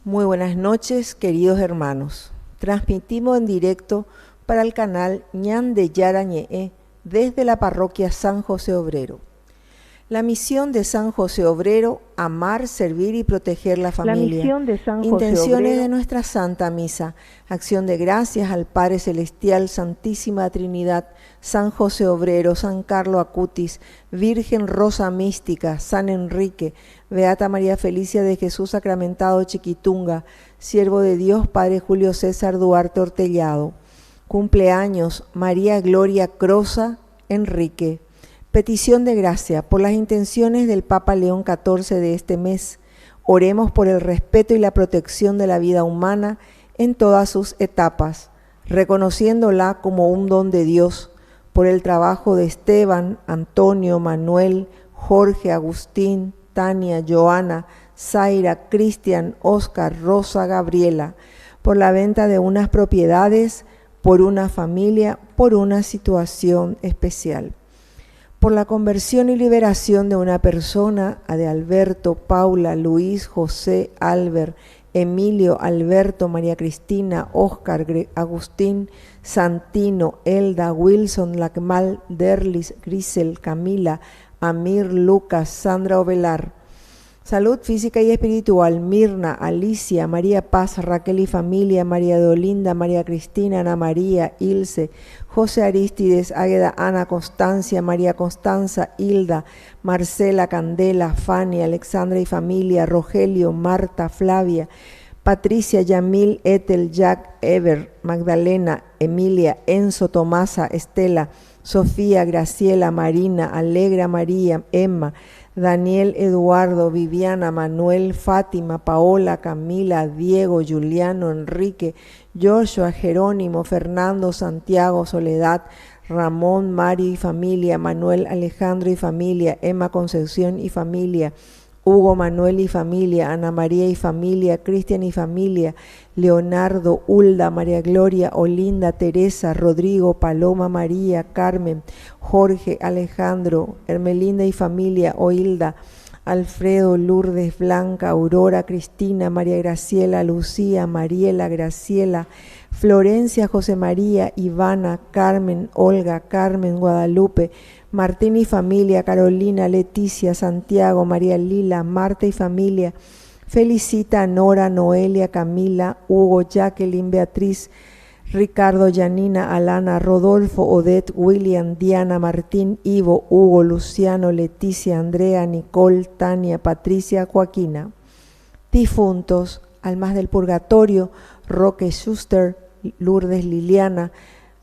Muy buenas noches, queridos hermanos. Transmitimos en directo para el canal Ñan de Yarañe'e desde la parroquia San José Obrero. La misión de San José Obrero: amar, servir y proteger la familia. La misión de San José Intenciones Obrero. de nuestra Santa Misa: acción de gracias al Padre Celestial, Santísima Trinidad, San José Obrero, San Carlo Acutis, Virgen Rosa Mística, San Enrique, Beata María Felicia de Jesús Sacramentado Chiquitunga, Siervo de Dios Padre Julio César Duarte Hortellado. Cumpleaños María Gloria Crosa Enrique. Petición de gracia por las intenciones del Papa León XIV de este mes. Oremos por el respeto y la protección de la vida humana en todas sus etapas, reconociéndola como un don de Dios, por el trabajo de Esteban, Antonio, Manuel, Jorge, Agustín, Tania, Joana, Zaira, Cristian, Oscar, Rosa, Gabriela, por la venta de unas propiedades, por una familia, por una situación especial. Por la conversión y liberación de una persona, de Alberto, Paula, Luis, José, Albert, Emilio, Alberto, María Cristina, Oscar, Agustín, Santino, Elda, Wilson, Lacmal, Derlis, Grisel, Camila, Amir, Lucas, Sandra Ovelar. Salud física y espiritual: Mirna, Alicia, María Paz, Raquel y familia, María de Olinda, María Cristina, Ana María, Ilse, José Aristides, Águeda, Ana, Constancia, María Constanza, Hilda, Marcela, Candela, Fanny, Alexandra y familia, Rogelio, Marta, Flavia, Patricia, Yamil, Ethel, Jack, Ever, Magdalena, Emilia, Enzo, Tomasa, Estela, Sofía, Graciela, Marina, Alegra, María, Emma, Daniel, Eduardo, Viviana, Manuel, Fátima, Paola, Camila, Diego, Juliano, Enrique, Joshua, Jerónimo, Fernando, Santiago, Soledad, Ramón, Mario y familia, Manuel, Alejandro y familia, Emma, Concepción y familia, Hugo, Manuel y familia, Ana María y familia, Cristian y familia, Leonardo, Hulda, María Gloria, Olinda, Teresa, Rodrigo, Paloma, María, Carmen, Jorge, Alejandro, Hermelinda y familia, Oilda, Alfredo, Lourdes, Blanca, Aurora, Cristina, María Graciela, Lucía, Mariela, Graciela, Florencia, José María, Ivana, Carmen, Olga, Carmen, Guadalupe, Martín y familia, Carolina, Leticia, Santiago, María Lila, Marta y familia, Felicita, Nora, Noelia, Camila, Hugo, Jacqueline, Beatriz, Ricardo, Yanina, Alana, Rodolfo, Odette, William, Diana, Martín, Ivo, Hugo, Luciano, Leticia, Andrea, Nicole, Tania, Patricia, Joaquina. Difuntos: almas del purgatorio: Roque Schuster, Lourdes Liliana,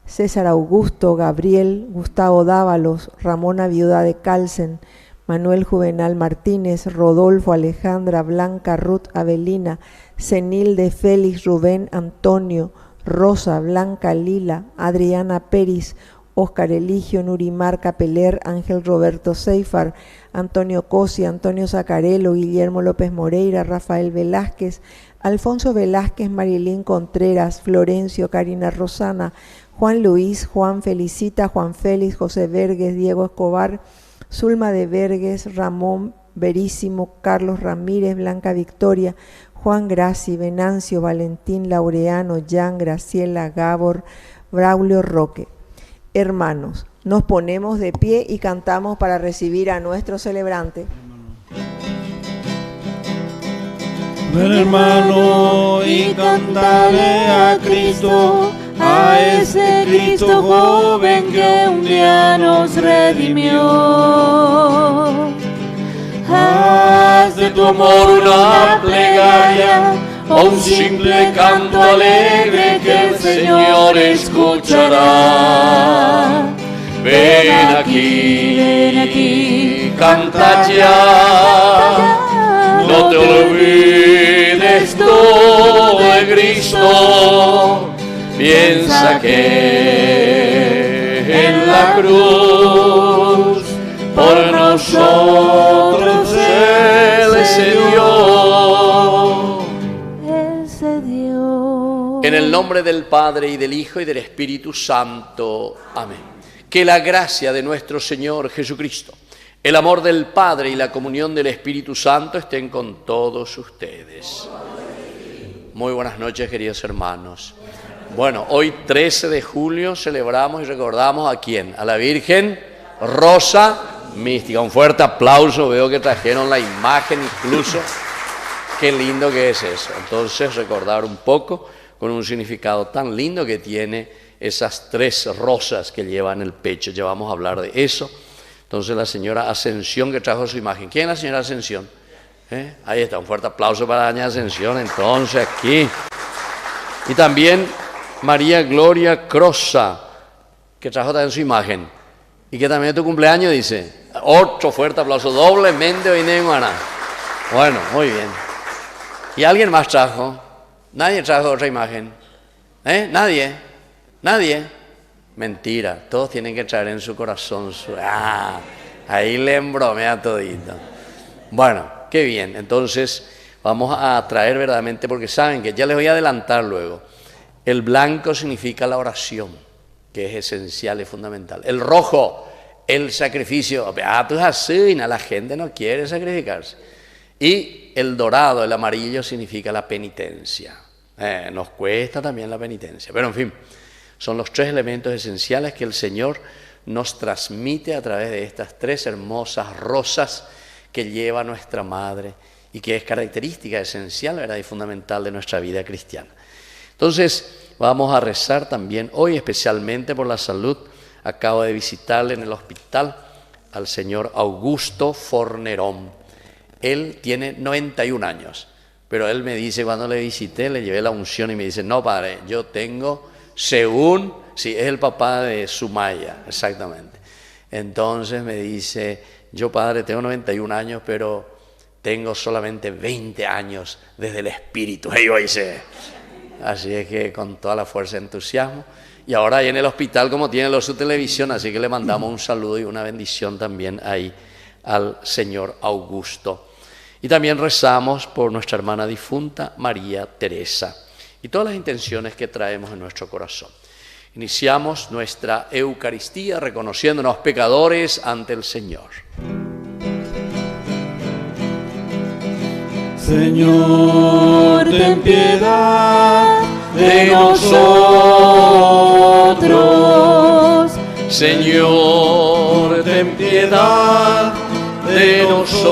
César Augusto, Gabriel, Gustavo Dávalos, Ramona Viuda de Calcen, Manuel Juvenal Martínez, Rodolfo, Alejandra, Blanca, Ruth, Avelina, Cenilde, Félix, Rubén, Antonio, Rosa, Blanca, Lila, Adriana Peris, Óscar Eligio, Nurimar Capeler, Ángel Roberto Seifar, Antonio Cosi, Antonio Zacarelo, Guillermo López Moreira, Rafael Velázquez, Alfonso Velázquez, Marilín Contreras, Florencio, Karina Rosana, Juan Luis, Juan Felicita, Juan Félix, José Vergues, Diego Escobar, Zulma de Vergues, Ramón Verísimo, Carlos Ramírez, Blanca Victoria, Juan Graci, Venancio, Valentín, Laureano, Jan, Graciela, Gabor, Braulio Roque. Hermanos, nos ponemos de pie y cantamos para recibir a nuestro celebrante. Ven, hermano, y cantaré a Cristo, a ese Cristo joven que un día nos redimió. Haz de tu amor una plegaria o un simple canto alegre que el Señor escuchará. Ven aquí, canta ya. No te olvides tú de Cristo, piensa que en la cruz por nosotros Él se dio. En el nombre del Padre, y del Hijo, y del Espíritu Santo. Amén. Que la gracia de nuestro Señor Jesucristo, el amor del Padre y la comunión del Espíritu Santo estén con todos ustedes. Muy buenas noches, queridos hermanos. Bueno, hoy 13 de julio celebramos y recordamos ¿a quién? A la Virgen Rosa Mística. Un fuerte aplauso, veo que trajeron la imagen incluso. Qué lindo que es eso. Entonces, recordar un poco con un significado tan lindo que tiene esas 3 rosas que lleva en el pecho. Ya vamos a hablar de eso. Entonces, la señora Ascensión que trajo su imagen. ¿Quién es la señora Ascensión? Ahí está, un fuerte aplauso para doña Ascensión, entonces, aquí. Y también María Gloria Crosa, que trajo también su imagen. Y que también es tu cumpleaños, dice. Otro fuerte aplauso, doblemente hoy en Guaná. Bueno, muy bien. ¿Y alguien más trajo? ¿Nadie trajo otra imagen? ¿Nadie? Mentira, todos tienen que traer en su corazón ahí le embromea todito. Bueno, qué bien, entonces vamos a traer verdaderamente, porque saben que ya les voy a adelantar luego, el blanco significa la oración, que es esencial y fundamental. El rojo, el sacrificio, pues así, la gente no quiere sacrificarse. Y el dorado, el amarillo, significa la penitencia. Nos cuesta también la penitencia, pero en fin, son los 3 elementos esenciales que el Señor nos transmite a través de estas 3 hermosas rosas que lleva nuestra Madre y que es característica esencial, ¿verdad?, y fundamental de nuestra vida cristiana. Entonces, vamos a rezar también hoy especialmente por la salud. Acabo de visitarle en el hospital al señor Augusto Fornerón. Él tiene 91 años, pero él me dice, cuando le visité, le llevé la unción y me dice, no padre, yo tengo según, sí, es el papá de Sumaya, exactamente. Entonces me dice, yo padre tengo 91 años, pero tengo solamente 20 años desde el Espíritu. Y yo hice, así es que con toda la fuerza y entusiasmo. Y ahora ahí en el hospital, como tiene su televisión, así que le mandamos un saludo y una bendición también ahí al señor Augusto. Y también rezamos por nuestra hermana difunta María Teresa y todas las intenciones que traemos en nuestro corazón. Iniciamos nuestra Eucaristía reconociéndonos pecadores ante el Señor. Señor, ten piedad de nosotros. Señor, ten piedad de nosotros.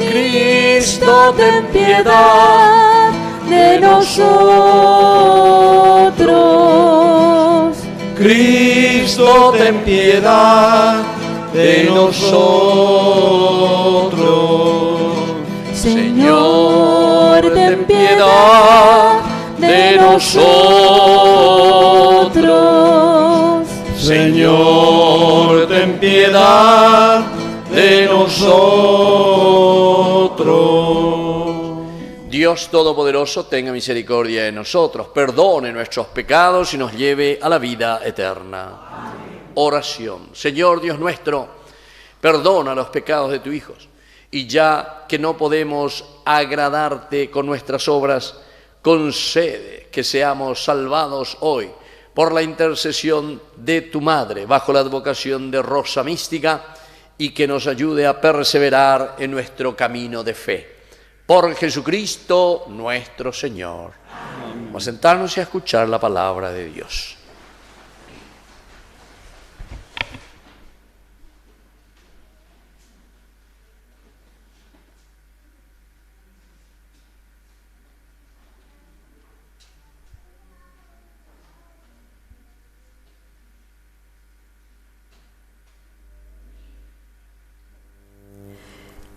Cristo, ten piedad de nosotros. Cristo, ten piedad de nosotros. Señor, ten piedad de nosotros. Señor, ten piedad de nosotros. Dios Todopoderoso tenga misericordia de nosotros, perdone nuestros pecados y nos lleve a la vida eterna. Oración. Señor Dios nuestro, perdona los pecados de tus hijos, y ya que no podemos agradarte con nuestras obras, concede que seamos salvados hoy por la intercesión de tu Madre, bajo la advocación de Rosa Mística, y que nos ayude a perseverar en nuestro camino de fe. Por Jesucristo nuestro Señor. Amén. Vamos a sentarnos y a escuchar la palabra de Dios.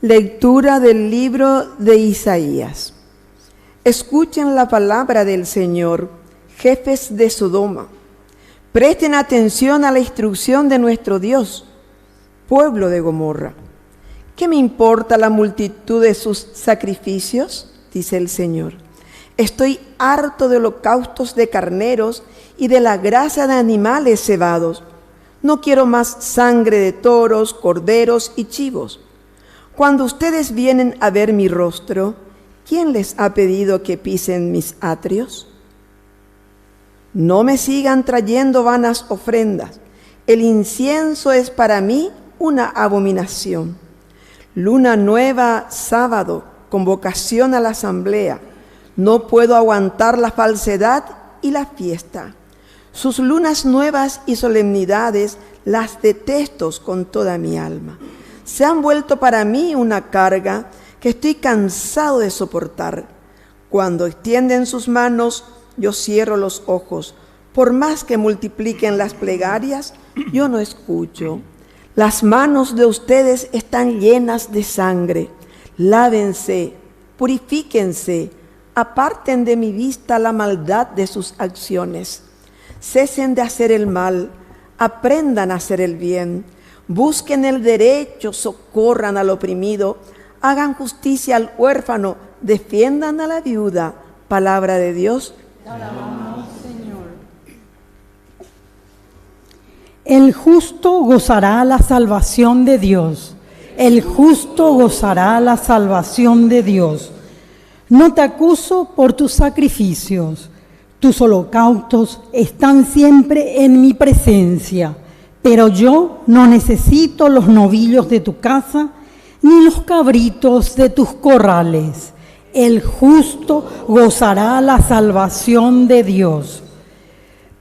Lectura del libro de Isaías. Escuchen la palabra del Señor, jefes de Sodoma. Presten atención a la instrucción de nuestro Dios, pueblo de Gomorra. ¿Qué me importa la multitud de sus sacrificios?, dice el Señor. Estoy harto de holocaustos de carneros y de la grasa de animales cebados. No quiero más sangre de toros, corderos y chivos. Cuando ustedes vienen a ver mi rostro, ¿quién les ha pedido que pisen mis atrios? No me sigan trayendo vanas ofrendas. El incienso es para mí una abominación. Luna nueva, sábado, convocación a la asamblea. No puedo aguantar la falsedad y la fiesta. Sus lunas nuevas y solemnidades las detesto con toda mi alma. Se han vuelto para mí una carga que estoy cansado de soportar. Cuando extienden sus manos, yo cierro los ojos. Por más que multipliquen las plegarias, yo no escucho. Las manos de ustedes están llenas de sangre. Lávense, purifíquense, aparten de mi vista la maldad de sus acciones. Cesen de hacer el mal, aprendan a hacer el bien. Busquen el derecho, socorran al oprimido, hagan justicia al huérfano, defiendan a la viuda. Palabra de Dios. Te alabamos, Señor. El justo gozará la salvación de Dios. El justo gozará la salvación de Dios. No te acuso por tus sacrificios. Tus holocaustos están siempre en mi presencia. Pero yo no necesito los novillos de tu casa, ni los cabritos de tus corrales. El justo gozará la salvación de Dios.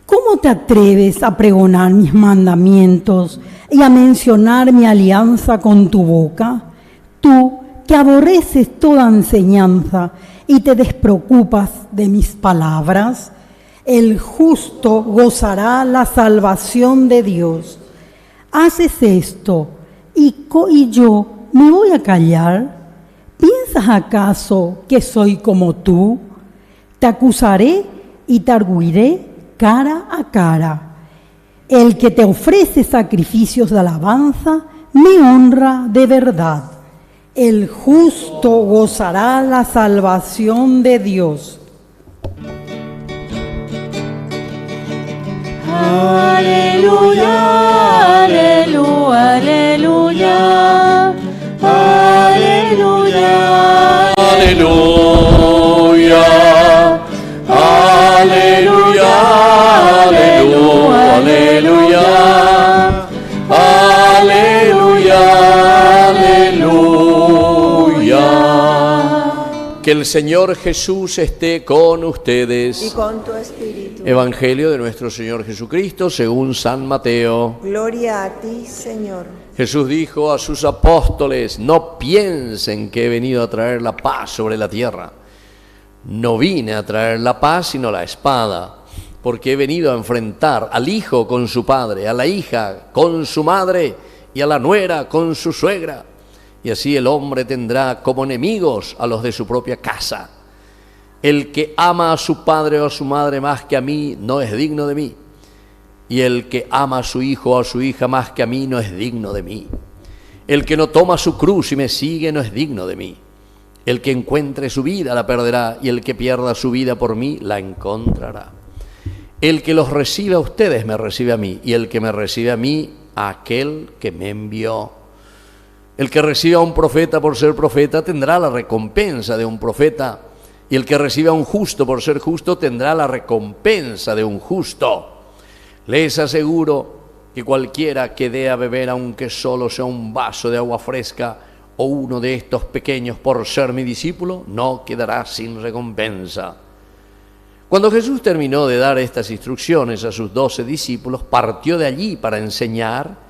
¿Cómo te atreves a pregonar mis mandamientos y a mencionar mi alianza con tu boca? Tú, que aborreces toda enseñanza y te despreocupas de mis palabras, el justo gozará la salvación de Dios. Haces esto y yo me voy a callar. ¿Piensas acaso que soy como tú? Te acusaré y te arguiré cara a cara. El que te ofrece sacrificios de alabanza me honra de verdad. El justo gozará la salvación de Dios. Aleluya, aleluya, aleluya, aleluya, aleluya, aleluya, aleluya, aleluya, aleluya. Que el Señor Jesús esté con ustedes. Y con tu espíritu. Evangelio de nuestro Señor Jesucristo según San Mateo. Gloria a ti, Señor. Jesús dijo a sus apóstoles: no piensen que he venido a traer la paz sobre la tierra. No vine a traer la paz sino la espada, porque he venido a enfrentar al hijo con su padre, a la hija con su madre y a la nuera con su suegra. Y así el hombre tendrá como enemigos a los de su propia casa. El que ama a su padre o a su madre más que a mí no es digno de mí. Y el que ama a su hijo o a su hija más que a mí no es digno de mí. El que no toma su cruz y me sigue no es digno de mí. El que encuentre su vida la perderá, y el que pierda su vida por mí la encontrará. El que los recibe a ustedes me recibe a mí, y el que me recibe a mí, a aquel que me envió. El que recibe a un profeta por ser profeta tendrá la recompensa de un profeta, y el que recibe a un justo por ser justo tendrá la recompensa de un justo. Les aseguro que cualquiera que dé a beber, aunque solo sea un vaso de agua fresca o uno de estos pequeños por ser mi discípulo, no quedará sin recompensa. Cuando Jesús terminó de dar estas instrucciones a sus 12 discípulos, partió de allí para enseñar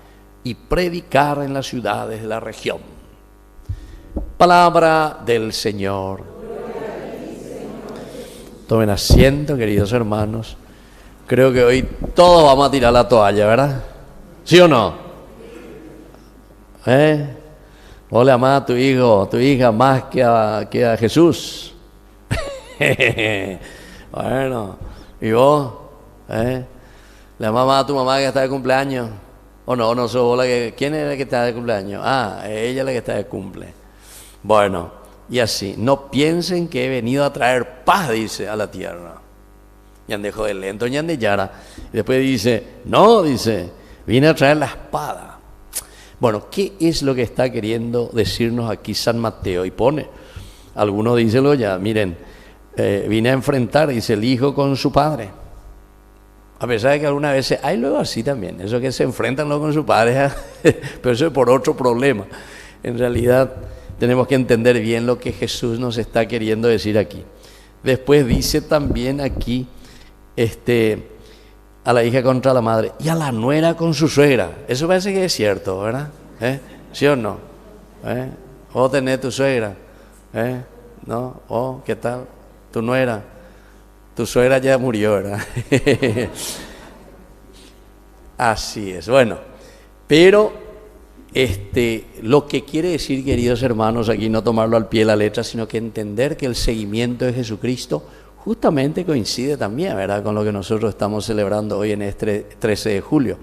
y predicar en las ciudades de la región. Palabra del Señor. Tomen asiento, queridos hermanos. Creo que hoy todos vamos a tirar la toalla, ¿verdad? ¿Sí o no? ¿Vos le amás a tu hijo o tu hija más que a Jesús? Bueno, ¿y vos? ¿Le amás más a tu mamá que está de cumpleaños? ¿O no? ¿No sos vos la que... ¿Quién es la que está de cumpleaños? Ah, ella es la que está de cumple. Bueno, y así, no piensen que he venido a traer paz, dice, a la tierra. Yandejo de lento, Yande Yara. Y después dice, no, dice, vine a traer la espada. Bueno, ¿qué es lo que está queriendo decirnos aquí San Mateo? Y pone, algunos dícenlo ya, miren, vine a enfrentar, dice, el hijo con su padre. A pesar de que algunas veces hay luego así también, eso que se enfrentan luego con su padre, pero eso es por otro problema. En realidad, tenemos que entender bien lo que Jesús nos está queriendo decir aquí. Después dice también aquí, a la hija contra la madre y a la nuera con su suegra. Eso parece que es cierto, ¿verdad? ¿Sí o no? Vos tenés tu suegra, ¿no? Oh, ¿qué tal? Tu nuera. Tu suegra ya murió, ¿verdad? Así es. Bueno, pero lo que quiere decir, queridos hermanos, aquí no tomarlo al pie de la letra, sino que entender que el seguimiento de Jesucristo justamente coincide también, ¿verdad?, con lo que nosotros estamos celebrando hoy en este 13 de julio.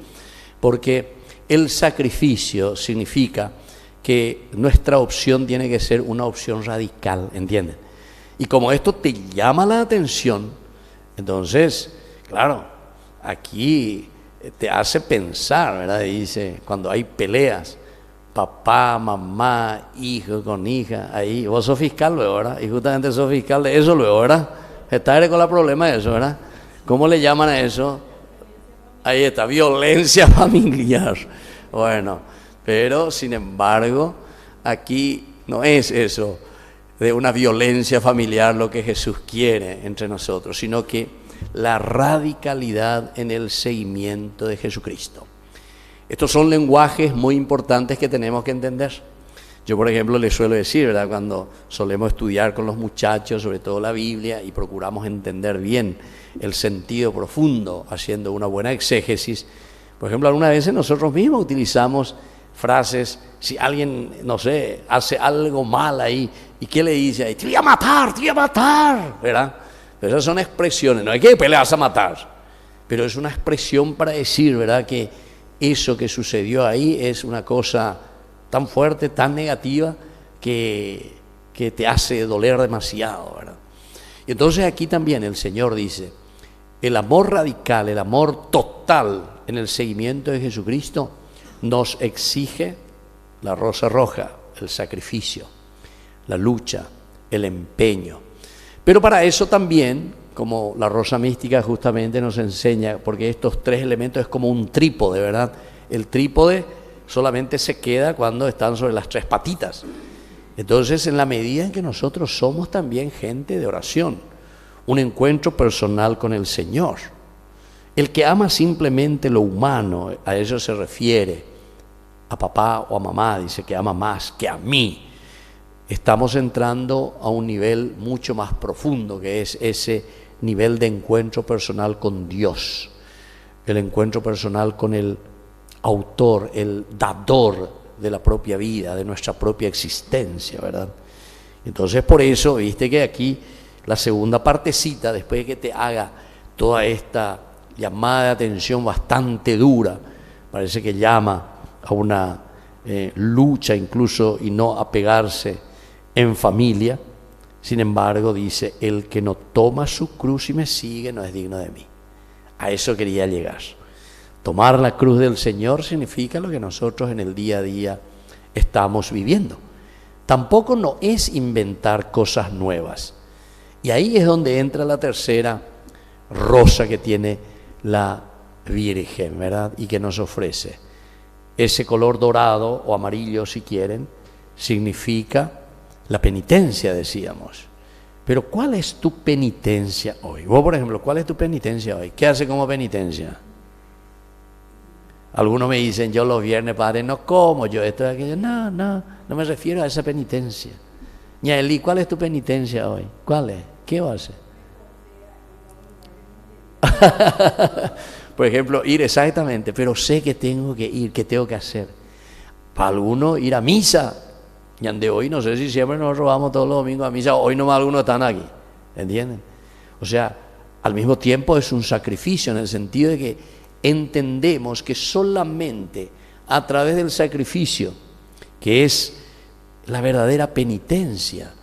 Porque el sacrificio significa que nuestra opción tiene que ser una opción radical, ¿entienden? Y como esto te llama la atención, entonces, claro, aquí te hace pensar, ¿verdad? Dice, cuando hay peleas, papá, mamá, hijo con hija, ahí, vos sos fiscal luego, ¿verdad? Y justamente sos fiscal de eso luego, ¿verdad? Está con el problema de eso, ¿verdad? ¿Cómo le llaman a eso? Ahí está, violencia familiar. Bueno, pero sin embargo, aquí no es eso de una violencia familiar lo que Jesús quiere entre nosotros, sino que la radicalidad en el seguimiento de Jesucristo. Estos son lenguajes muy importantes que tenemos que entender. Yo, por ejemplo, les suelo decir, ¿verdad?, cuando solemos estudiar con los muchachos, sobre todo la Biblia, y procuramos entender bien el sentido profundo, haciendo una buena exégesis. Por ejemplo, algunas veces nosotros mismos utilizamos frases, si alguien, no sé, hace algo mal ahí, ¿y qué le dice ahí? Te voy a matar, ¿verdad? Pero esas son expresiones, no hay que pelearse a matar, pero es una expresión para decir, ¿verdad?, que eso que sucedió ahí es una cosa tan fuerte, tan negativa, que te hace doler demasiado, ¿verdad? Y entonces aquí también el Señor dice, el amor radical, el amor total en el seguimiento de Jesucristo nos exige la rosa roja, el sacrificio, la lucha, el empeño. Pero para eso también, como la rosa mística justamente nos enseña, porque estos tres elementos es como un trípode, ¿verdad? El trípode solamente se queda cuando están sobre las tres patitas. Entonces, en la medida en que nosotros somos también gente de oración, un encuentro personal con el Señor, el que ama simplemente lo humano, a eso se refiere, a papá o a mamá, dice que ama más que a mí. Estamos entrando a un nivel mucho más profundo, que es ese nivel de encuentro personal con Dios, el encuentro personal con el autor, el dador de la propia vida, de nuestra propia existencia, ¿verdad? Entonces, por eso, viste que aquí la segunda partecita, después de que te haga toda esta llamada de atención bastante dura, parece que llama a una lucha incluso y no a pegarse en familia. Sin embargo, dice, el que no toma su cruz y me sigue no es digno de mí. A eso quería llegar. Tomar la cruz del Señor significa lo que nosotros en el día a día estamos viviendo. Tampoco no es inventar cosas nuevas. Y ahí es donde entra la tercera rosa que tiene la Virgen, ¿verdad? Y que nos ofrece. Ese color dorado o amarillo, si quieren, significa la penitencia, decíamos. Pero ¿cuál es tu penitencia hoy? Vos, por ejemplo, ¿cuál es tu penitencia hoy? ¿Qué hace como penitencia? Algunos me dicen, yo los viernes, padre, no como, yo esto y aquello. No me refiero a esa penitencia. Ñaeli, ¿cuál es tu penitencia hoy? ¿Cuál es? ¿Qué vas a hacer? Por ejemplo, ir exactamente, pero sé que tengo que ir, que tengo que hacer. Para algunos, ir a misa. Y ande hoy, no sé si siempre nos robamos todos los domingos a misa, hoy nomás algunos están aquí, ¿entienden? O sea, al mismo tiempo es un sacrificio en el sentido de que entendemos que solamente a través del sacrificio, que es la verdadera penitencia,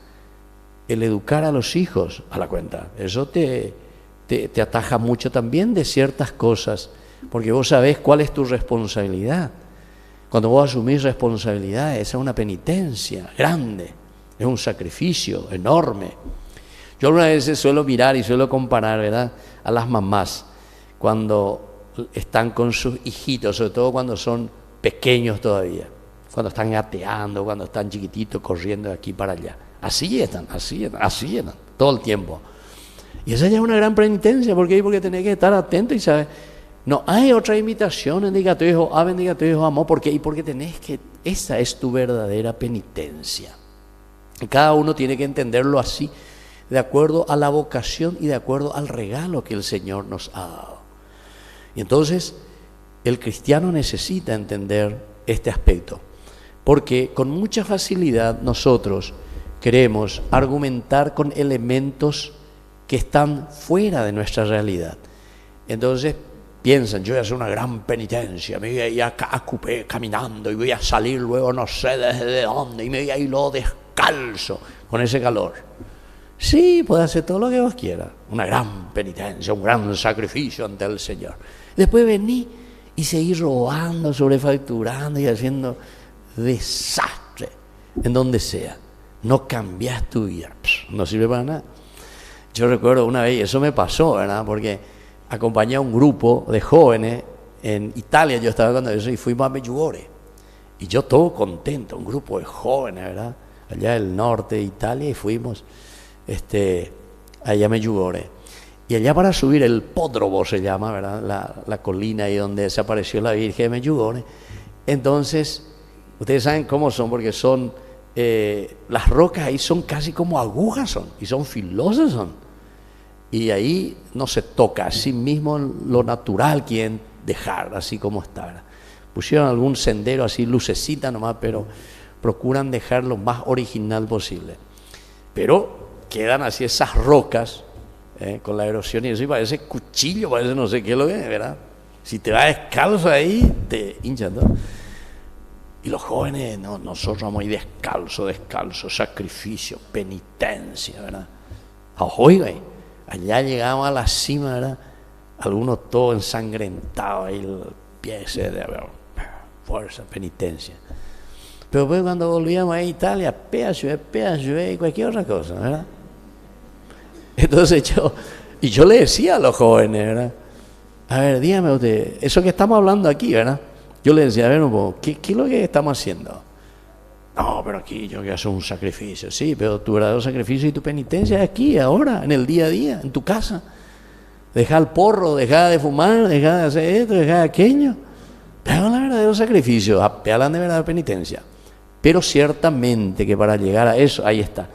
el educar a los hijos a la cuenta, eso te ataja mucho también de ciertas cosas, porque vos sabés cuál es tu responsabilidad. Cuando vos asumís responsabilidades, esa es una penitencia grande, es un sacrificio enorme. Yo algunas veces suelo mirar y suelo comparar, ¿verdad?, a las mamás cuando están con sus hijitos, sobre todo cuando son pequeños todavía. cuando están gateando, cuando están chiquititos, corriendo de aquí para allá. Así están, todo el tiempo. Y esa ya es una gran penitencia, ¿por qué? Porque tenés que estar atento y saber. No hay otra invitación, bendiga a tu hijo, bendiga a tu hijo, amor, ¿por qué? Y porque esa es tu verdadera penitencia. Y cada uno tiene que entenderlo así, de acuerdo a la vocación y de acuerdo al regalo que el Señor nos ha dado. Y entonces, el cristiano necesita entender este aspecto, porque con mucha facilidad nosotros queremos argumentar con elementos que están fuera de nuestra realidad. Entonces piensan, yo voy a hacer una gran penitencia, me voy a ir a Cupé caminando y voy a salir luego no sé desde dónde y me voy a ir luego descalzo con ese calor. Sí, puede hacer todo lo que vos quieras, una gran penitencia, un gran sacrificio ante el Señor. Después vení y seguir robando, sobrefacturando y haciendo desastre en donde sea. No cambias tu vida, no sirve para nada. Yo recuerdo una vez, eso me pasó, ¿verdad? Porque acompañé a un grupo de jóvenes en Italia, yo estaba cuando eso, y fuimos a Medjugorje. Y yo todo contento, un grupo de jóvenes, ¿verdad? Allá del norte de Italia, y fuimos allá a Medjugorje. Y allá para subir el Pódromo se llama, ¿verdad? La colina ahí donde desapareció la Virgen de Medjugorje. Entonces, ustedes saben cómo son, porque son, las rocas ahí son casi como agujas son, y son filosas son. Y ahí no se toca, así mismo lo natural quieren dejar, así como está, ¿verdad? Pusieron algún sendero así, lucecita nomás, pero procuran dejar lo más original posible. Pero quedan así esas rocas, con la erosión y eso, y parece cuchillo, parece no sé qué es lo que es, ¿verdad? Si te vas descalzo ahí, te hinchan, ¿no? Y los jóvenes, no, nosotros vamos ahí descalzo, sacrificio, penitencia, ¿verdad? Oiga, allá llegamos a la cima, ¿verdad? Algunos todos ensangrentados, ahí el pie ese de fuerza, penitencia. Pero pues cuando volvíamos a Italia, pedazo y cualquier otra cosa, ¿verdad? Entonces yo le decía a los jóvenes, ¿verdad? A ver, dígame usted, eso que estamos hablando aquí, ¿verdad? Yo le decía, a ver, ¿qué es lo que estamos haciendo? No, pero aquí yo voy a hacer un sacrificio. Sí, pero tu verdadero sacrificio y tu penitencia es aquí, ahora, en el día a día, en tu casa. Deja el porro, deja de fumar, deja de hacer esto, deja de aquello. Pero el verdadero sacrificio, hablan de verdadera penitencia. Pero ciertamente que para llegar a eso, ahí está.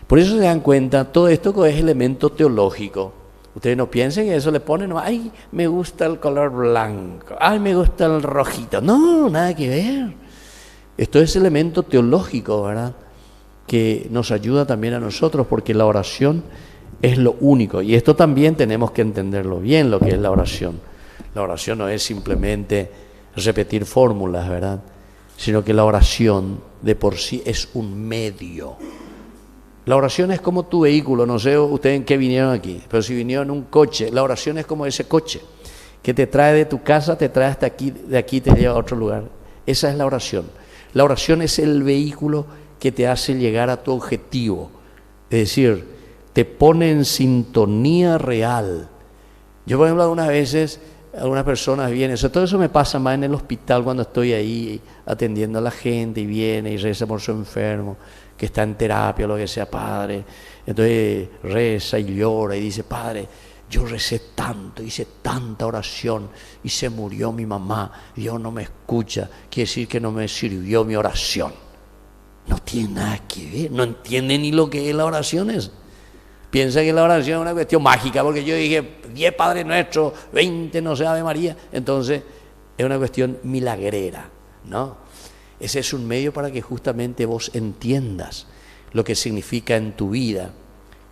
Por eso se dan cuenta, todo esto es elemento teológico. Ustedes no piensen que eso le ponen, ay, me gusta el color blanco, ay, me gusta el rojito. No, nada que ver. Esto es elemento teológico, ¿verdad? Que nos ayuda también a nosotros, porque la oración es lo único. Y esto también tenemos que entenderlo bien, lo que es la oración. La oración no es simplemente repetir fórmulas, ¿verdad? Sino que la oración de por sí es un medio. La oración es como tu vehículo, no sé ustedes en qué vinieron aquí, pero si vinieron en un coche, la oración es como ese coche, que te trae de tu casa, te trae hasta aquí, de aquí te lleva a otro lugar. Esa es la oración. La oración es el vehículo que te hace llegar a tu objetivo, es decir, te pone en sintonía real. Yo, por ejemplo, algunas veces, algunas personas vienen, todo eso me pasa más en el hospital cuando estoy ahí atendiendo a la gente y viene y reza por su enfermo, que está en terapia o lo que sea, padre. Entonces reza y llora y dice, padre, yo recé tanto, hice tanta oración y se murió mi mamá, Dios no me escucha, quiere decir que no me sirvió mi oración. No tiene nada que ver, no entiende ni lo que es la oración es. Piensa que la oración es una cuestión mágica, porque yo dije 10 Padre Nuestro, 20 no sé Ave María, entonces es una cuestión milagrera, ¿no? Ese es un medio para que justamente vos entiendas lo que significa en tu vida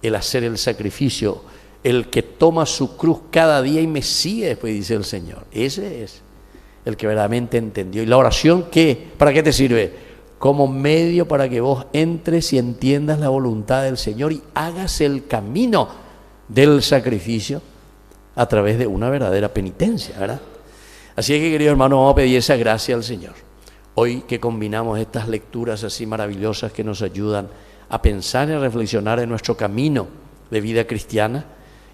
el hacer el sacrificio, el que toma su cruz cada día y me sigue después, dice el Señor. Ese es el que verdaderamente entendió. ¿Y la oración qué? ¿Para qué te sirve? Como medio para que vos entres y entiendas la voluntad del Señor y hagas el camino del sacrificio a través de una verdadera penitencia, ¿verdad? Así que, queridos hermanos, vamos a pedir esa gracia al Señor. Hoy que combinamos estas lecturas así maravillosas que nos ayudan a pensar y a reflexionar en nuestro camino de vida cristiana,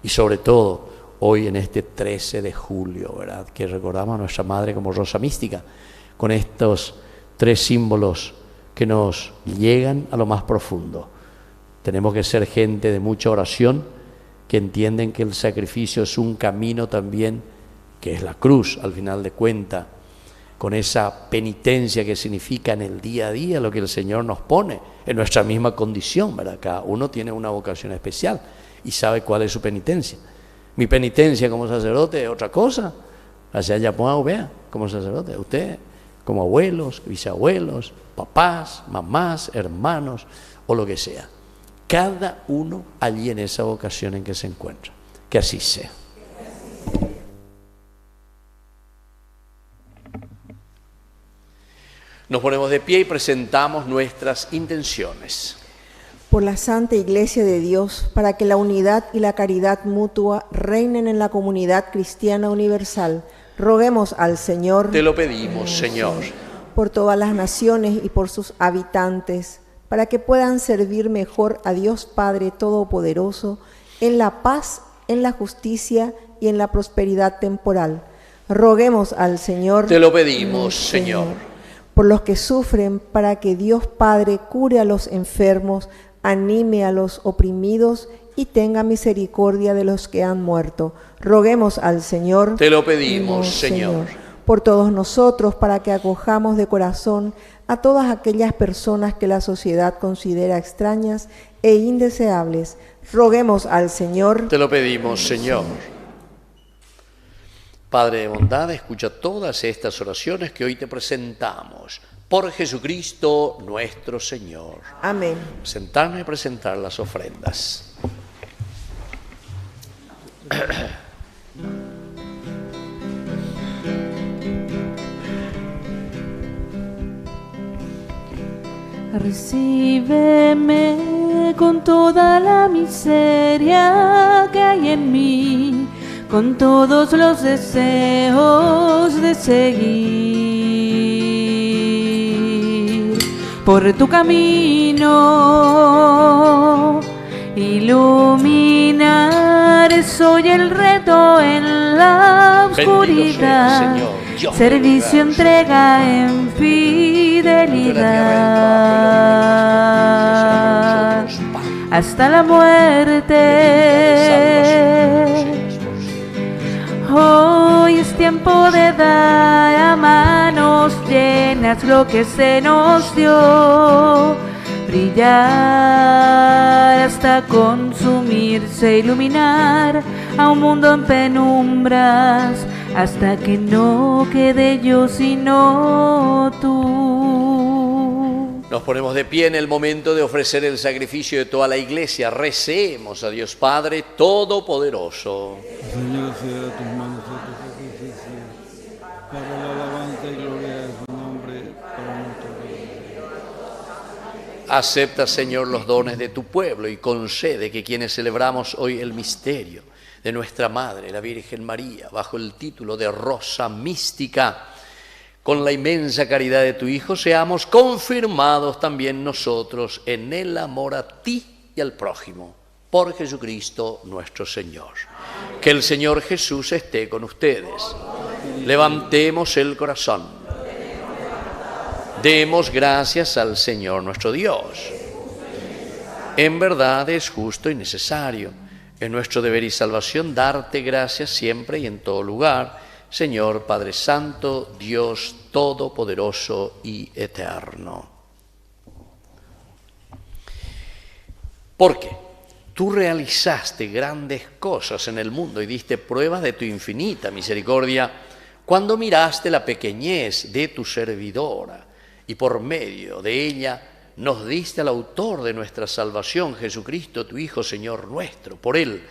y sobre todo hoy en este 13 de julio, ¿verdad? Que recordamos a nuestra Madre como Rosa Mística, con estos 3 símbolos que nos llegan a lo más profundo. Tenemos que ser gente de mucha oración, que entienden que el sacrificio es un camino también, que es la cruz al final de cuentas, con esa penitencia que significa en el día a día lo que el Señor nos pone en nuestra misma condición, ¿verdad? Cada uno tiene una vocación especial y sabe cuál es su penitencia. Mi penitencia como sacerdote es otra cosa. Hacia allá vea, como sacerdote, usted como abuelos, bisabuelos, papás, mamás, hermanos o lo que sea. Cada uno allí en esa vocación en que se encuentra. Que así sea. Nos ponemos de pie y presentamos nuestras intenciones. Por la Santa Iglesia de Dios, para que la unidad y la caridad mutua reinen en la comunidad cristiana universal, roguemos al Señor. Te lo pedimos, Señor. Por todas las naciones y por sus habitantes, para que puedan servir mejor a Dios Padre Todopoderoso en la paz, en la justicia y en la prosperidad temporal. Roguemos al Señor. Te lo pedimos, Señor. Por los que sufren, para que Dios Padre cure a los enfermos, anime a los oprimidos y tenga misericordia de los que han muerto. Roguemos al Señor. Te lo pedimos, Señor. Por todos nosotros, para que acojamos de corazón a todas aquellas personas que la sociedad considera extrañas e indeseables. Roguemos al Señor. Te lo pedimos, Señor. Padre de bondad, escucha todas estas oraciones que hoy te presentamos. Por Jesucristo nuestro Señor. Amén. Sentarnos y presentar las ofrendas. Recíbeme con toda la miseria que hay en mí, con todos los deseos de seguir por tu camino. Iluminar, soy el reto en la oscuridad. Servicio, entrega en fidelidad hasta la muerte. Hoy es tiempo de dar a manos llenas lo que se nos dio, brillar hasta consumirse, iluminar a un mundo en penumbras, hasta que no quede yo sino tú. Nos ponemos de pie en el momento de ofrecer el sacrificio de toda la iglesia. Recemos a Dios Padre Todopoderoso. Señor, sea tus manos tu sacrificio, para la alabanza y gloria de su nombre, para nuestro bien. Acepta, Señor, los dones de tu pueblo y concede que quienes celebramos hoy el misterio de nuestra Madre, la Virgen María, bajo el título de Rosa Mística, con la inmensa caridad de tu Hijo, seamos confirmados también nosotros en el amor a ti y al prójimo. Por Jesucristo nuestro Señor. Que el Señor Jesús esté con ustedes. Levantemos el corazón. Demos gracias al Señor nuestro Dios. En verdad es justo y necesario, es nuestro deber y salvación darte gracias siempre y en todo lugar, Señor Padre Santo, Dios Todopoderoso y Eterno. Porque tú realizaste grandes cosas en el mundo y diste pruebas de tu infinita misericordia cuando miraste la pequeñez de tu servidora y por medio de ella nos diste al autor de nuestra salvación, Jesucristo, tu Hijo, Señor nuestro. Por Él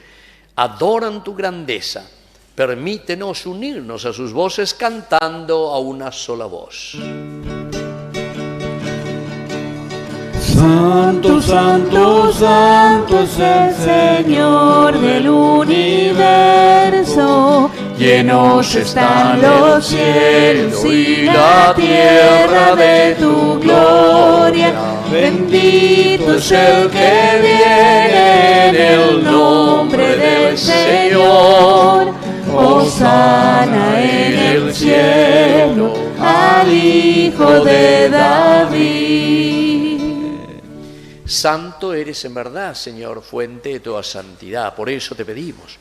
adoran tu grandeza. Permítenos unirnos a sus voces cantando a una sola voz. Santo, santo, santo es el Señor del universo. Llenos están los cielos y la tierra de tu gloria. Bendito es el que viene en el nombre del Señor. Hosana en el cielo. al Hijo de David. Santo eres en verdad, Señor, fuente de toda santidad. Por eso te pedimos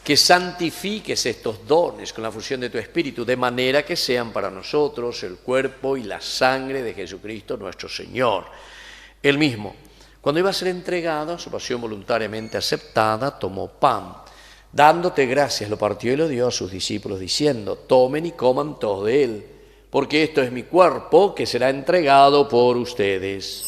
que santifiques estos dones con la fusión de tu Espíritu, de manera que sean para nosotros el cuerpo y la sangre de Jesucristo nuestro Señor. Él mismo, cuando iba a ser entregado a su pasión voluntariamente aceptada, tomó pan. Dándote gracias, lo partió y lo dio a sus discípulos, diciendo: tomen y coman todos de él, porque esto es mi cuerpo que será entregado por ustedes.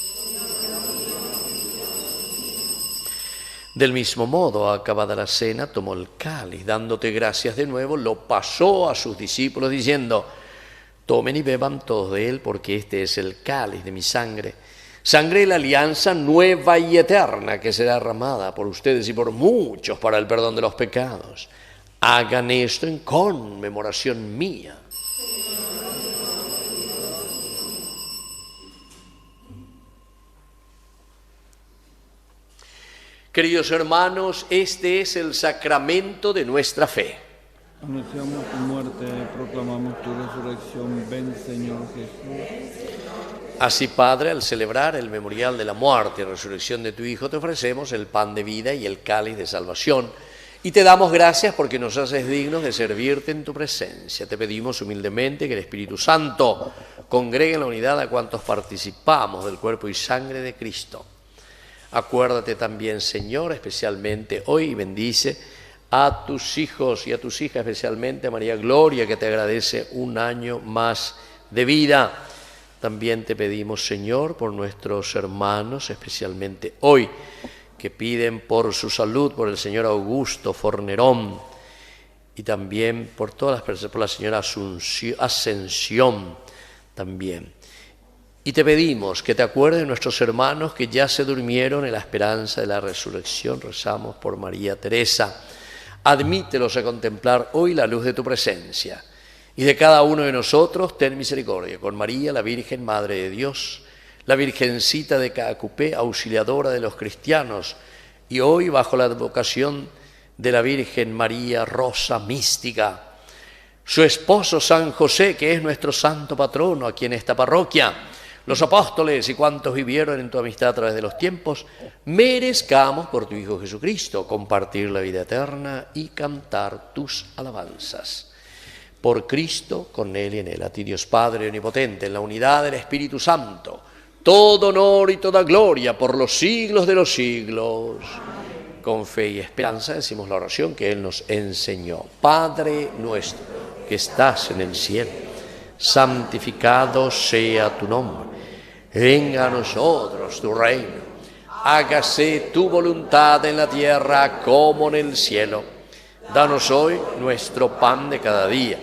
Del mismo modo, acabada la cena, tomó el cáliz, dándote gracias de nuevo, lo pasó a sus discípulos, diciendo: tomen y beban todos de él, porque este es el cáliz de mi sangre, sangre de la alianza nueva y eterna, que será derramada por ustedes y por muchos para el perdón de los pecados. Hagan esto en conmemoración mía. Queridos hermanos, este es el sacramento de nuestra fe. Anunciamos tu muerte, proclamamos tu resurrección. Ven, Señor Jesús. Así, Padre, al celebrar el memorial de la muerte y resurrección de tu Hijo, te ofrecemos el pan de vida y el cáliz de salvación. Y te damos gracias porque nos haces dignos de servirte en tu presencia. Te pedimos humildemente que el Espíritu Santo congregue en la unidad a cuantos participamos del cuerpo y sangre de Cristo. Acuérdate también, Señor, especialmente hoy, y bendice a tus hijos y a tus hijas, especialmente a María Gloria, que te agradece un año más de vida. También te pedimos, Señor, por nuestros hermanos, especialmente hoy, que piden por su salud, por el señor Augusto Fornerón, y también por todas las personas, por la señora Ascensión también. Y te pedimos que te acuerdes de nuestros hermanos que ya se durmieron en la esperanza de la resurrección. Rezamos por María Teresa. Admítelos a contemplar hoy la luz de tu presencia. Y de cada uno de nosotros ten misericordia. Con María, la Virgen Madre de Dios, la Virgencita de Caacupé, auxiliadora de los cristianos, y hoy bajo la advocación de la Virgen María Rosa Mística, su esposo San José, que es nuestro santo patrono aquí en esta parroquia, los apóstoles y cuantos vivieron en tu amistad a través de los tiempos, merezcamos por tu Hijo Jesucristo compartir la vida eterna y cantar tus alabanzas. Por Cristo, con Él y en Él, a ti Dios Padre Omnipotente, en la unidad del Espíritu Santo, todo honor y toda gloria por los siglos de los siglos. Con fe y esperanza decimos la oración que Él nos enseñó. Padre nuestro, que estás en el cielo, santificado sea tu nombre. Venga a nosotros tu reino. Hágase tu voluntad en la tierra como en el cielo. Danos hoy nuestro pan de cada día.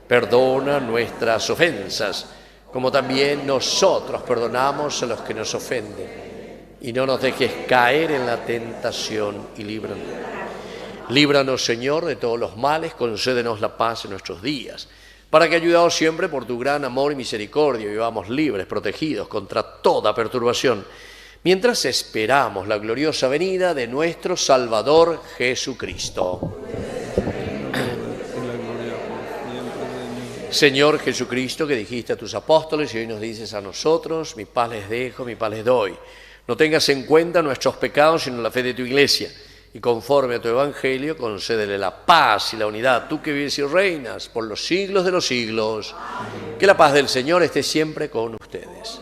Perdona nuestras ofensas, como también nosotros perdonamos a los que nos ofenden. Y no nos dejes caer en la tentación y líbranos. Líbranos, Señor, de todos los males, concédenos la paz en nuestros días, para que, ayudados siempre por tu gran amor y misericordia, vivamos libres, protegidos contra toda perturbación, mientras esperamos la gloriosa venida de nuestro Salvador Jesucristo. Señor Jesucristo, que dijiste a tus apóstoles y hoy nos dices a nosotros: mi paz les dejo, mi paz les doy. No tengas en cuenta nuestros pecados, sino la fe de tu Iglesia. Y conforme a tu Evangelio, concédele la paz y la unidad, tú que vives y reinas por los siglos de los siglos. Que la paz del Señor esté siempre con ustedes.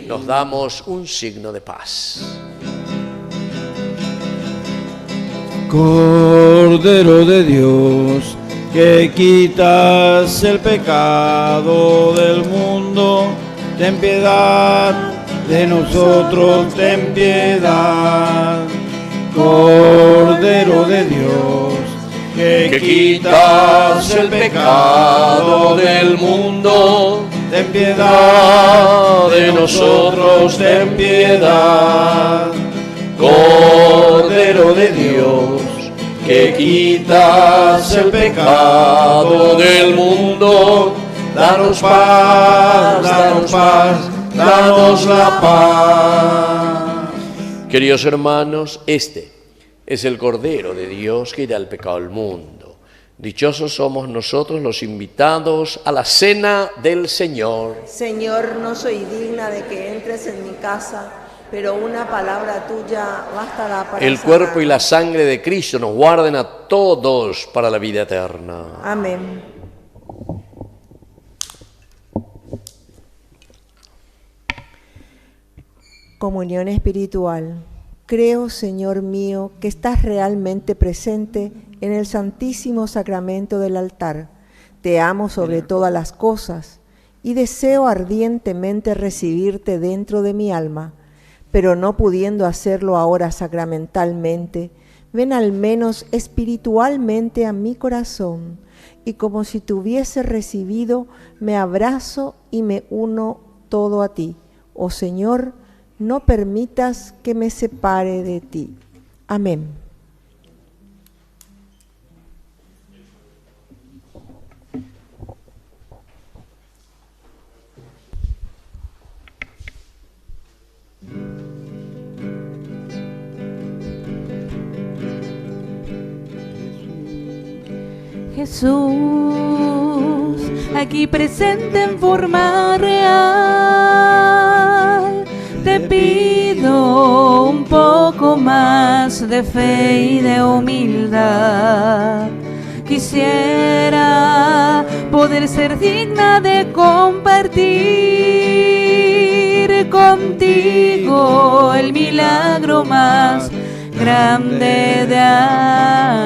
Nos damos un signo de paz. Cordero de Dios, que quitas el pecado del mundo, ten piedad de nosotros, ten piedad. Cordero de Dios, que quitas el pecado del mundo, ten piedad de nosotros, ten piedad. Cordero de Dios, que quitas el pecado del mundo, danos paz, danos paz, danos la paz. Queridos hermanos, este es el Cordero de Dios que quita el pecado del mundo. Dichosos somos nosotros los invitados a la cena del Señor. Señor, no soy digna de que entres en mi casa, pero una palabra tuya bastará para El sanarme. cuerpo y la sangre de Cristo nos guarden a todos para la vida eterna. Amén. Comunión espiritual. Creo, Señor mío, que estás realmente presente en el santísimo sacramento del altar. Te amo sobre todas las cosas y deseo ardientemente recibirte dentro de mi alma, pero no pudiendo hacerlo ahora sacramentalmente, ven al menos espiritualmente a mi corazón y como si te hubiese recibido, me abrazo y me uno todo a ti. Oh Señor, no permitas que me separe de ti. Amén. Jesús, aquí presente en forma real, te pido un poco más de fe y de humildad. Quisiera poder ser digna de compartir contigo el milagro más grande de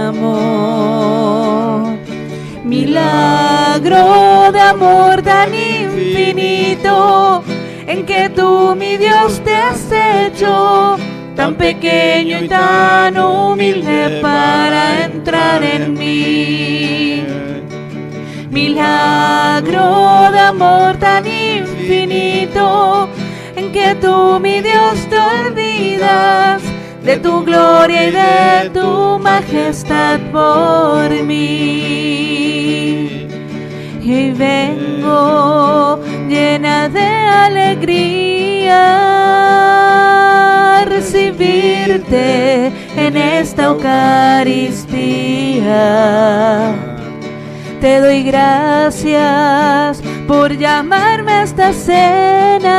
amor. Milagro de amor tan infinito, en que tú, mi Dios, te has hecho tan pequeño y tan humilde para entrar en mí. Milagro de amor tan infinito, en que tú, mi Dios, te olvidas de tu gloria y de tu majestad por mí. Y vengo llena de alegría a recibirte en esta Eucaristía. Te doy gracias por llamarme a esta cena,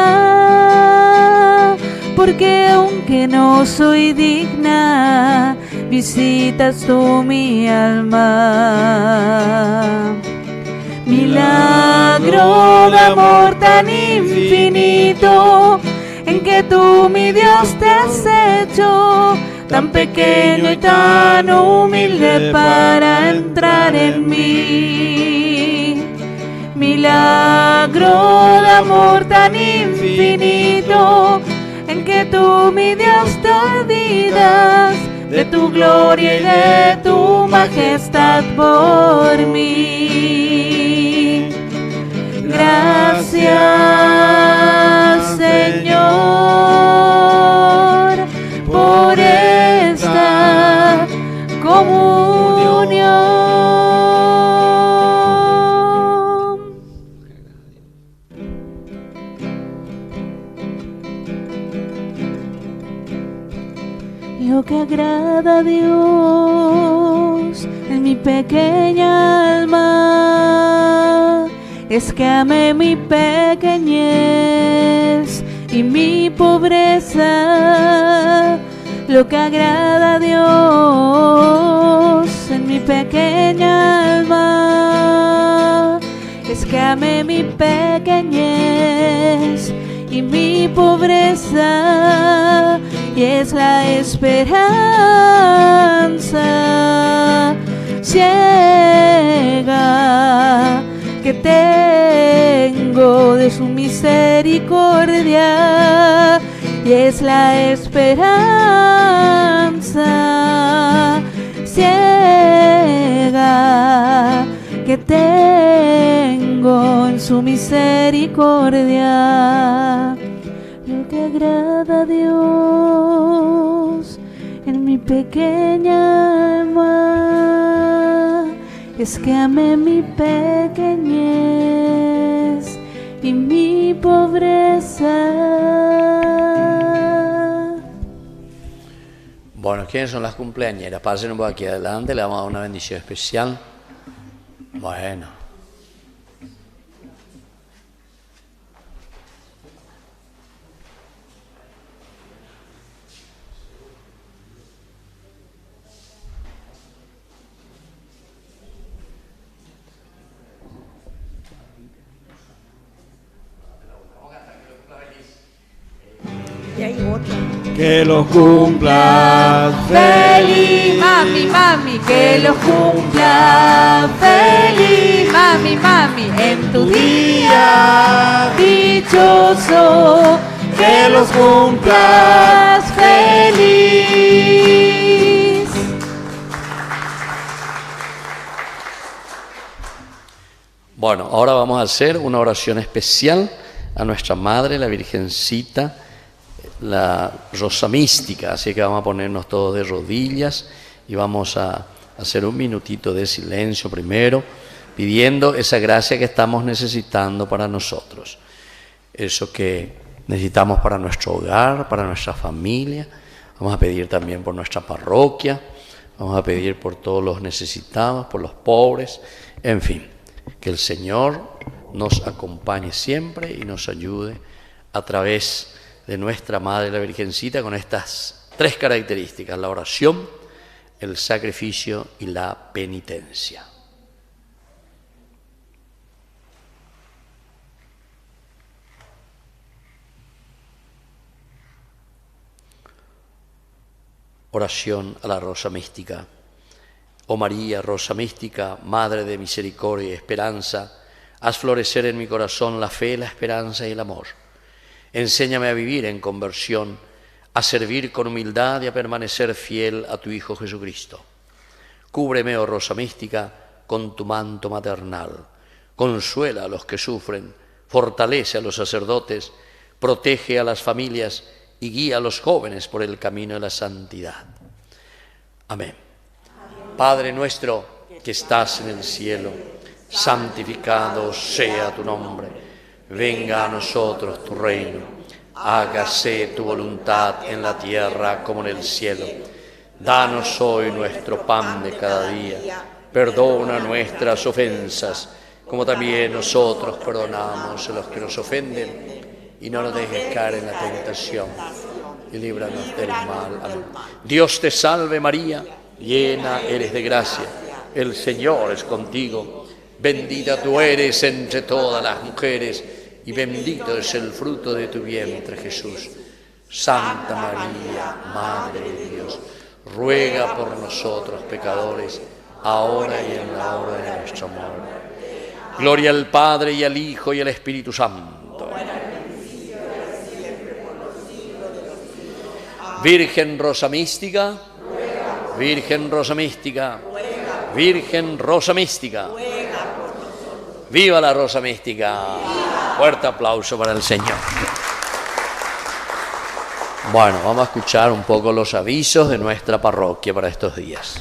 porque aunque no soy digna, visitas tú mi alma. Milagro de amor tan infinito, en que tú, mi Dios, te has hecho tan pequeño y tan humilde para entrar en mí. Milagro de amor tan infinito, en que tú, mi Dios, te olvidas de tu gloria y de tu majestad por mí. Gracias, Señor, por esta comunión. Lo que agrada a Dios en mi pequeña alma es que ame mi pequeñez y mi pobreza. Lo que agrada a Dios en mi pequeña alma es que ame mi pequeñez y mi pobreza, y es la esperanza ciega que tengo de su misericordia, y es la esperanza ciega que tengo en su misericordia. Lo que agrada a Dios en mi pequeña alma es que amé mi pequeñez y mi pobreza. Bueno, ¿quiénes son las cumpleañeras? Pasen un poco aquí adelante, le vamos a dar una bendición especial. Bueno. Y hay otra. Que los cumplas Feliz, mami, mami, que los cumpla. Feliz, mami, mami, en tu día dichoso. Que los cumplas feliz. Bueno, ahora vamos a hacer una oración especial a nuestra Madre, la Virgencita, la Rosa Mística. Así que vamos a ponernos todos de rodillas y vamos a hacer un minutito de silencio primero, pidiendo esa gracia que estamos necesitando para nosotros. Eso que necesitamos para nuestro hogar, para nuestra familia. Vamos a pedir también por nuestra parroquia, vamos a pedir por todos los necesitados, por los pobres, en fin. Que el Señor nos acompañe siempre y nos ayude a través de nuestra Madre la Virgencita con estas tres características: la oración, el sacrificio y la penitencia. Oración a la Rosa Mística. Oh María, Rosa Mística, Madre de misericordia y esperanza, haz florecer en mi corazón la fe, la esperanza y el amor. Enséñame a vivir en conversión, a servir con humildad y a permanecer fiel a tu Hijo Jesucristo. Cúbreme, oh Rosa Mística, con tu manto maternal. Consuela a los que sufren, fortalece a los sacerdotes, protege a las familias y guía a los jóvenes por el camino de la santidad. Amén. Padre nuestro que estás en el cielo, santificado sea tu nombre. Venga a nosotros tu reino. Hágase tu voluntad en la tierra como en el cielo. Danos hoy nuestro pan de cada día. Perdona nuestras ofensas, como también nosotros perdonamos a los que nos ofenden. Y no nos dejes caer en la tentación, y líbranos del mal. Amén. Dios te salve María, llena eres de gracia, el Señor es contigo. Bendita tú eres entre todas las mujeres, y bendito es el fruto de tu vientre, Jesús. Santa María, Madre de Dios, ruega por nosotros pecadores, ahora y en la hora de nuestra muerte. Gloria al Padre, y al Hijo, y al Espíritu Santo. Virgen Rosa Mística, Virgen Rosa Mística, Virgen Rosa Mística. ¡Viva la Rosa Mística! Fuerte aplauso para el Señor. Bueno, vamos a escuchar un poco los avisos de nuestra parroquia para estos días.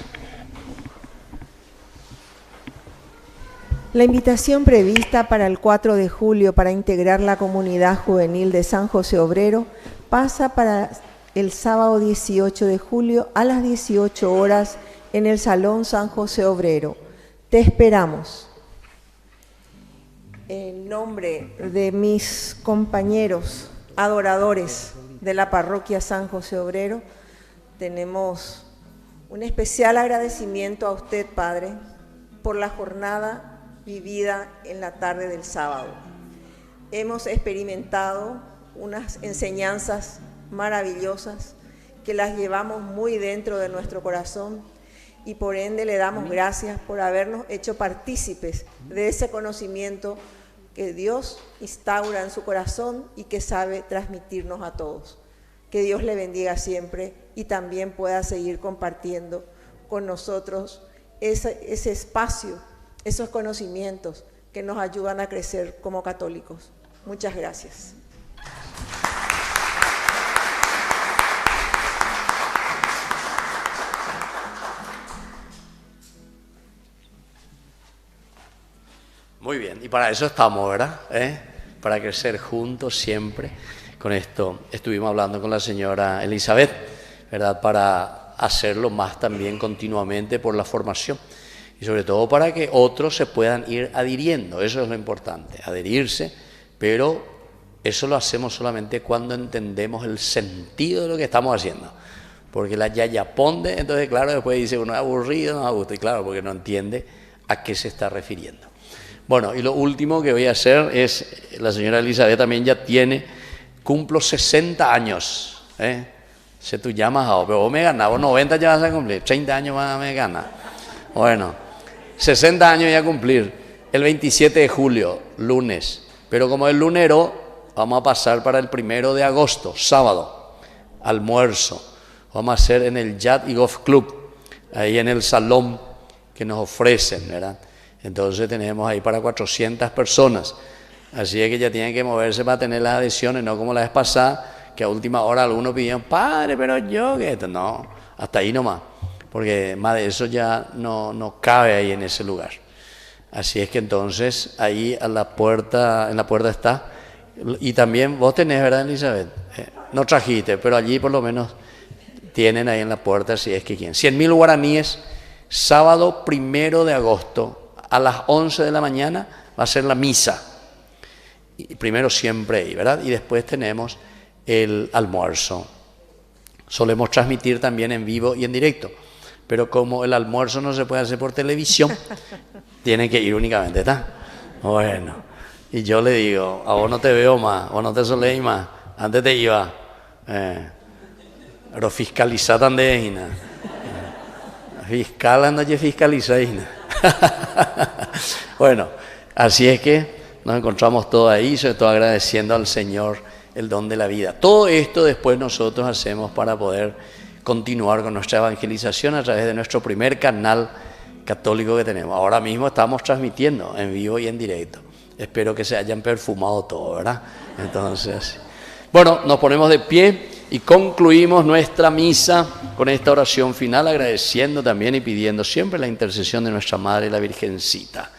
La invitación prevista para el 4 de julio para integrar la comunidad juvenil de San José Obrero pasa para el sábado 18 de julio a las 18 horas en el Salón San José Obrero. Te esperamos. En nombre de mis compañeros adoradores de la parroquia San José Obrero, tenemos un especial agradecimiento a usted, Padre, por la jornada vivida en la tarde del sábado. Hemos experimentado unas enseñanzas maravillosas que las llevamos muy dentro de nuestro corazón y por ende le damos gracias por habernos hecho partícipes de ese conocimiento que Dios instaura en su corazón y que sabe transmitirnos a todos. Que Dios le bendiga siempre y también pueda seguir compartiendo con nosotros ese espacio, esos conocimientos que nos ayudan a crecer como católicos. Muchas gracias. Muy bien, y para eso estamos, ¿verdad? Para crecer juntos siempre. Con esto estuvimos hablando con la señora Elizabeth, ¿verdad? Para hacerlo más también continuamente por la formación. y sobre todo para que otros se puedan ir adhiriendo. Eso es lo importante, adherirse, pero eso lo hacemos solamente cuando entendemos el sentido de lo que estamos haciendo. Porque la yayaponde, entonces claro, después dice uno, aburrido, no me gusta, y claro, porque no entiende a qué se está refiriendo. Bueno, y lo último que voy a hacer es, la señora Elizabeth también ya cumplo 60 años, Se tú llamas a pero vos me ganás, vos 90 ya vas a cumplir, 30 años más me ganas. Bueno, 60 años ya a cumplir, el 27 de julio, lunes, pero como es lunero, vamos a pasar para el 1 de agosto, sábado, almuerzo. Vamos a hacer en el Yacht y Golf Club, ahí en el salón que nos ofrecen, ¿verdad? Entonces tenemos ahí para 400 personas. Así es que ya tienen que moverse para tener las adhesiones, no como la vez pasada, que a última hora algunos pidieron, padre, pero yo, ¿qué? No, hasta ahí nomás, porque más de eso ya no cabe ahí en ese lugar. Así es que entonces ahí en la puerta está, y también vos tenés, ¿verdad, Elizabeth? No trajiste, pero allí por lo menos tienen ahí en la puerta, si es que quieren. 100.000 guaraníes, sábado 1 de agosto, a las 11 de la mañana va a ser la misa. Y primero siempre ahí, ¿verdad? Y después tenemos el almuerzo. Solemos transmitir también en vivo y en directo, pero como el almuerzo no se puede hacer por televisión, tienen que ir únicamente, ¿está? Bueno, y yo le digo, a vos no te veo más, vos no te soléis más, antes te iba, pero fiscalizar también, fiscal anda y fiscaliza. Bueno, así es que nos encontramos todos ahí, sobre todo agradeciendo al Señor el don de la vida. Todo esto después nosotros hacemos para poder continuar con nuestra evangelización a través de nuestro primer canal católico que tenemos. Ahora mismo estamos transmitiendo en vivo y en directo. Espero que se hayan perfumado todo, ¿verdad? Entonces, bueno, nos ponemos de pie y concluimos nuestra misa con esta oración final, agradeciendo también y pidiendo siempre la intercesión de nuestra Madre, la Virgencita.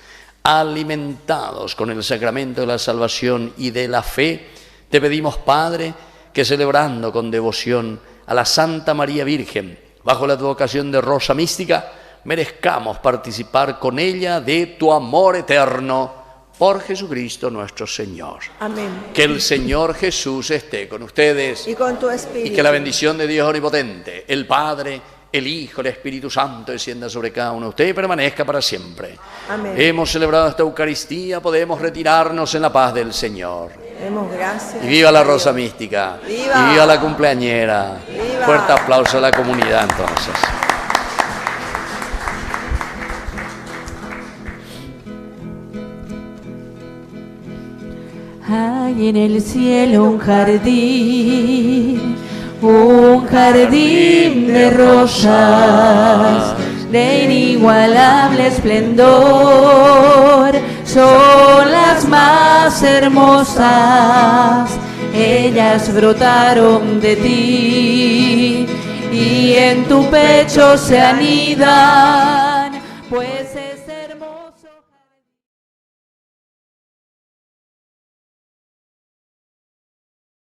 Alimentados con el sacramento de la salvación y de la fe, te pedimos, Padre, que celebrando con devoción a la Santa María Virgen, bajo la advocación de Rosa Mística, merezcamos participar con ella de tu amor eterno, por Jesucristo nuestro Señor. Amén. Que el Señor Jesús esté con ustedes. Y con tu espíritu. Y que la bendición de Dios Omnipotente, el Padre, el Hijo, el Espíritu Santo, descienda sobre cada uno de ustedes y permanezca para siempre. Amén. Hemos celebrado esta Eucaristía, podemos retirarnos en la paz del Señor. Demos gracias. Y viva la Rosa Mística. ¡Viva! Y viva la cumpleañera. ¡Viva! Fuerte aplauso a la comunidad entonces. Hay en el cielo un jardín de rosas de inigualable esplendor, son las más hermosas, ellas brotaron de ti y en tu pecho se anidan, pues es hermoso.